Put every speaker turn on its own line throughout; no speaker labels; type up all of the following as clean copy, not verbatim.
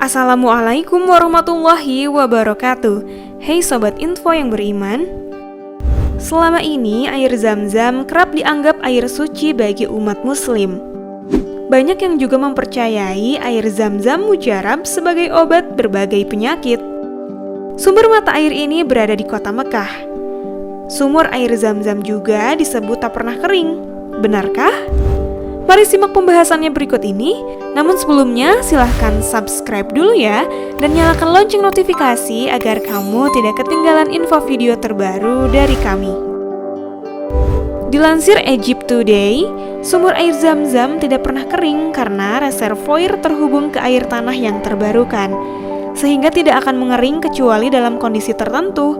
Assalamualaikum warahmatullahi wabarakatuh. Hey Sobat Info yang beriman. Selama ini air Zam-Zam kerap dianggap air suci bagi umat muslim. Banyak yang juga mempercayai air Zam-Zam mujarab sebagai obat berbagai penyakit. Sumber mata air ini berada di kota Mekah. Sumur air Zam-Zam juga disebut tak pernah kering. Benarkah? Mari simak pembahasannya berikut ini. Namun sebelumnya silahkan subscribe dulu ya, dan nyalakan lonceng notifikasi agar kamu tidak ketinggalan info video terbaru dari kami. Dilansir Egypt Today, sumur air Zam-Zam tidak pernah kering karena reservoir terhubung ke air tanah yang terbarukan, sehingga tidak akan mengering kecuali dalam kondisi tertentu.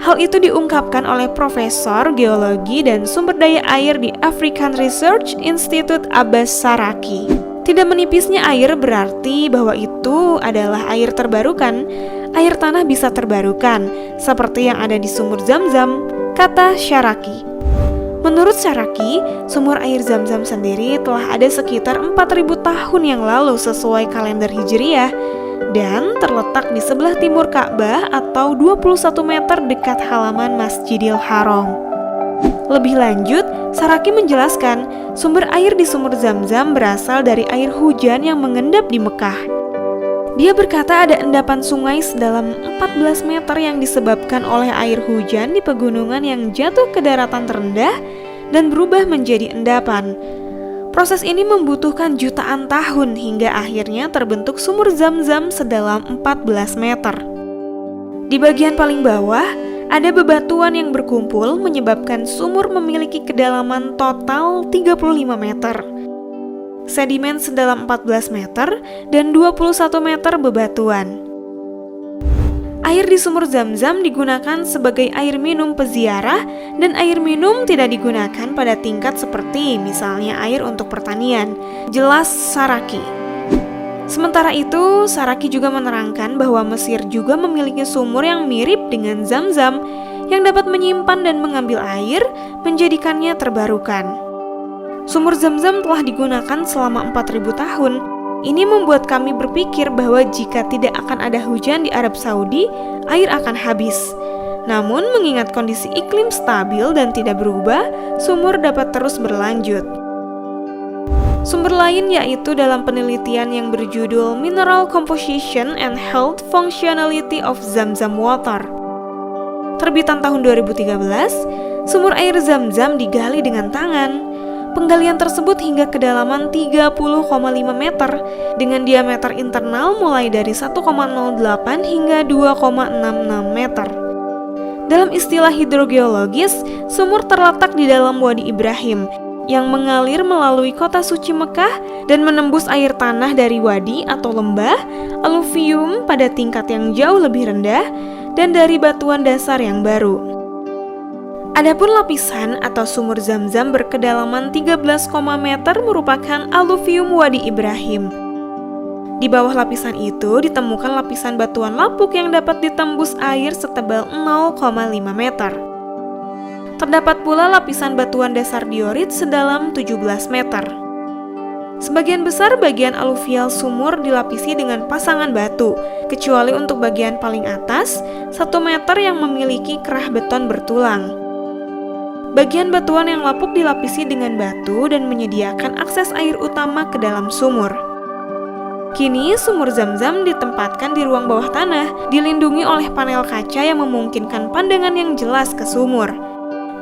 Hal itu diungkapkan oleh Profesor Geologi dan Sumber Daya Air di African Research Institute Abbas Saraki. Tidak menipisnya air berarti bahwa itu adalah air terbarukan. Air tanah bisa terbarukan, seperti yang ada di sumur Zam-Zam, kata Saraki. Menurut Saraki, sumur air Zam-Zam sendiri telah ada sekitar 4.000 tahun yang lalu sesuai kalender Hijriah, dan terletak di sebelah timur Ka'bah atau 21 meter dekat halaman Masjidil Haram. Lebih lanjut, Saraki menjelaskan sumber air di sumur Zam-Zam berasal dari air hujan yang mengendap di Mekah. Dia berkata ada endapan sungai sedalam 14 meter yang disebabkan oleh air hujan di pegunungan yang jatuh ke daratan terendah dan berubah menjadi endapan. Proses ini membutuhkan jutaan tahun hingga akhirnya terbentuk sumur Zam-Zam sedalam 14 meter. Di bagian paling bawah, ada bebatuan yang berkumpul menyebabkan sumur memiliki kedalaman total 35 meter. Sedimen sedalam 14 meter dan 21 meter bebatuan. Air di sumur Zam-Zam digunakan sebagai air minum peziarah, dan air minum tidak digunakan pada tingkat seperti misalnya air untuk pertanian, jelas Saraki. Sementara itu, Saraki juga menerangkan bahwa Mesir juga memiliki sumur yang mirip dengan Zam-Zam yang dapat menyimpan dan mengambil air, menjadikannya terbarukan. Sumur Zam-Zam telah digunakan selama 4.000 tahun. Ini membuat kami berpikir bahwa jika tidak akan ada hujan di Arab Saudi, air akan habis. Namun mengingat kondisi iklim stabil dan tidak berubah, sumur dapat terus berlanjut. Sumber lain yaitu dalam penelitian yang berjudul Mineral Composition and Health Functionality of Zam-Zam Water. Terbitan tahun 2013, sumur air Zam-Zam digali dengan tangan. Penggalian tersebut hingga kedalaman 30,5 meter dengan diameter internal mulai dari 1,08 hingga 2,66 meter. Dalam istilah hidrogeologis, sumur terletak di dalam Wadi Ibrahim yang mengalir melalui kota suci Mekah dan menembus air tanah dari wadi atau lembah, aluvium pada tingkat yang jauh lebih rendah, dan dari batuan dasar yang baru. Adapun lapisan atau sumur Zam-Zam berkedalaman 13, meter merupakan aluvium Wadi Ibrahim. Di bawah lapisan itu ditemukan lapisan batuan lapuk yang dapat ditembus air setebal 0,5 meter. Terdapat pula lapisan batuan dasar diorit sedalam 17 meter. Sebagian besar bagian aluvial sumur dilapisi dengan pasangan batu, kecuali untuk bagian paling atas, 1 meter yang memiliki kerah beton bertulang. Bagian batuan yang lapuk dilapisi dengan batu dan menyediakan akses air utama ke dalam sumur. Kini sumur Zam-Zam ditempatkan di ruang bawah tanah, dilindungi oleh panel kaca yang memungkinkan pandangan yang jelas ke sumur.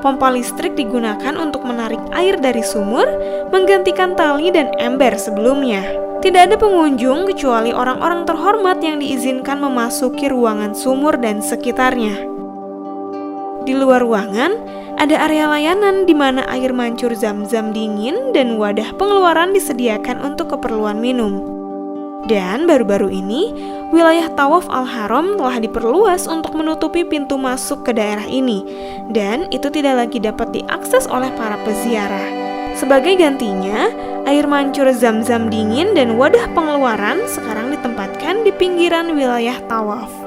Pompa listrik digunakan untuk menarik air dari sumur, menggantikan tali dan ember sebelumnya. Tidak ada pengunjung kecuali orang-orang terhormat yang diizinkan memasuki ruangan sumur dan sekitarnya. Di luar ruangan, ada area layanan di mana air mancur Zam-Zam dingin dan wadah pengeluaran disediakan untuk keperluan minum. Dan baru-baru ini, wilayah Tawaf Al-Haram telah diperluas untuk menutupi pintu masuk ke daerah ini, dan itu tidak lagi dapat diakses oleh para peziarah. Sebagai gantinya, air mancur Zam-Zam dingin dan wadah pengeluaran sekarang ditempatkan di pinggiran wilayah Tawaf.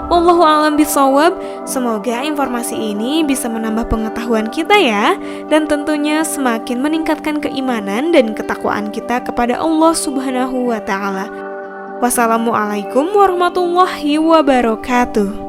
Wallahu a'lam bishawab. Semoga informasi ini bisa menambah pengetahuan kita ya, dan tentunya semakin meningkatkan keimanan dan ketakwaan kita kepada Allah Subhanahu wa ta'ala. Wassalamualaikum warahmatullahi wabarakatuh.